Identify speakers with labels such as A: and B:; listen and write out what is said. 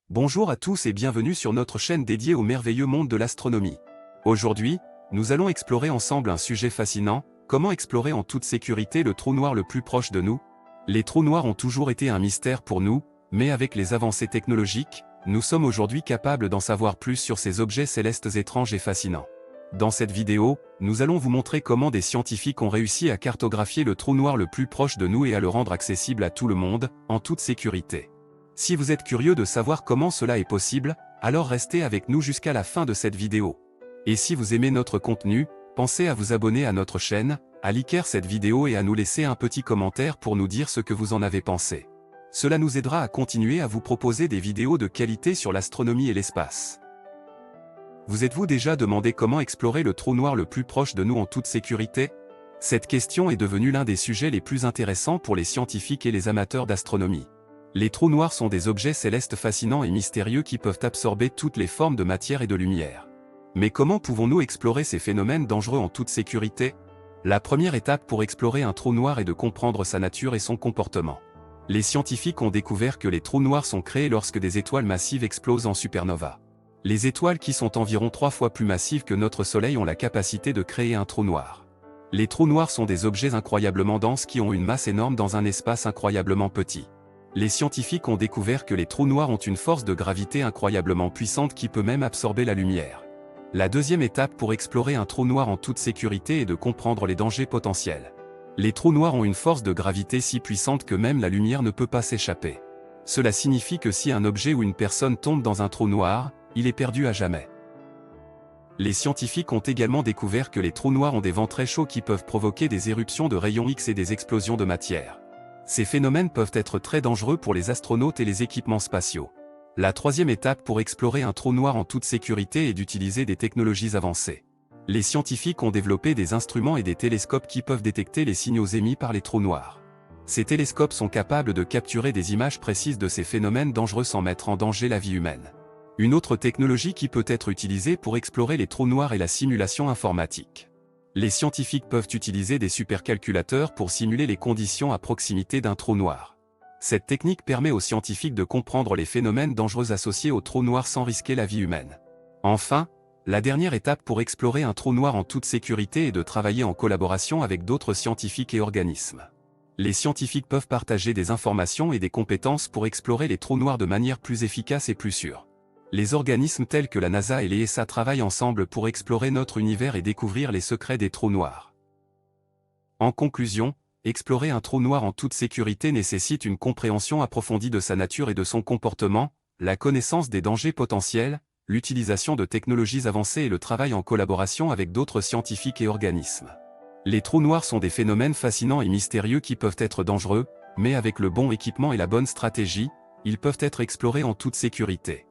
A: Bonjour à tous et bienvenue sur notre chaîne dédiée au merveilleux monde de l'astronomie. Aujourd'hui, nous allons explorer ensemble un sujet fascinant, comment explorer en toute sécurité le trou noir le plus proche de nous. Les trous noirs ont toujours été un mystère pour nous, mais avec les avancées technologiques, nous sommes aujourd'hui capables d'en savoir plus sur ces objets célestes étranges et fascinants. Dans cette vidéo, nous allons vous montrer comment des scientifiques ont réussi à cartographier le trou noir le plus proche de nous et à le rendre accessible à tout le monde, en toute sécurité. Si vous êtes curieux de savoir comment cela est possible, alors restez avec nous jusqu'à la fin de cette vidéo. Et si vous aimez notre contenu, pensez à vous abonner à notre chaîne, à liker cette vidéo et à nous laisser un petit commentaire pour nous dire ce que vous en avez pensé. Cela nous aidera à continuer à vous proposer des vidéos de qualité sur l'astronomie et l'espace. Vous êtes-vous déjà demandé comment explorer le trou noir le plus proche de nous en toute sécurité? Cette question est devenue l'un des sujets les plus intéressants pour les scientifiques et les amateurs d'astronomie. Les trous noirs sont des objets célestes fascinants et mystérieux qui peuvent absorber toutes les formes de matière et de lumière. Mais comment pouvons-nous explorer ces phénomènes dangereux en toute sécurité? La première étape pour explorer un trou noir est de comprendre sa nature et son comportement. Les scientifiques ont découvert que les trous noirs sont créés lorsque des étoiles massives explosent en supernova. Les étoiles qui sont environ 3 fois plus massives que notre Soleil ont la capacité de créer un trou noir. Les trous noirs sont des objets incroyablement denses qui ont une masse énorme dans un espace incroyablement petit. Les scientifiques ont découvert que les trous noirs ont une force de gravité incroyablement puissante qui peut même absorber la lumière. La deuxième étape pour explorer un trou noir en toute sécurité est de comprendre les dangers potentiels. Les trous noirs ont une force de gravité si puissante que même la lumière ne peut pas s'échapper. Cela signifie que si un objet ou une personne tombe dans un trou noir, il est perdu à jamais. Les scientifiques ont également découvert que les trous noirs ont des vents très chauds qui peuvent provoquer des éruptions de rayons X et des explosions de matière. Ces phénomènes peuvent être très dangereux pour les astronautes et les équipements spatiaux. La troisième étape pour explorer un trou noir en toute sécurité est d'utiliser des technologies avancées. Les scientifiques ont développé des instruments et des télescopes qui peuvent détecter les signaux émis par les trous noirs. Ces télescopes sont capables de capturer des images précises de ces phénomènes dangereux sans mettre en danger la vie humaine. Une autre technologie qui peut être utilisée pour explorer les trous noirs est la simulation informatique. Les scientifiques peuvent utiliser des supercalculateurs pour simuler les conditions à proximité d'un trou noir. Cette technique permet aux scientifiques de comprendre les phénomènes dangereux associés au trou noir sans risquer la vie humaine. Enfin, la dernière étape pour explorer un trou noir en toute sécurité est de travailler en collaboration avec d'autres scientifiques et organismes. Les scientifiques peuvent partager des informations et des compétences pour explorer les trous noirs de manière plus efficace et plus sûre. Les organismes tels que la NASA et l'ESA travaillent ensemble pour explorer notre univers et découvrir les secrets des trous noirs. En conclusion, explorer un trou noir en toute sécurité nécessite une compréhension approfondie de sa nature et de son comportement, la connaissance des dangers potentiels, l'utilisation de technologies avancées et le travail en collaboration avec d'autres scientifiques et organismes. Les trous noirs sont des phénomènes fascinants et mystérieux qui peuvent être dangereux, mais avec le bon équipement et la bonne stratégie, ils peuvent être explorés en toute sécurité.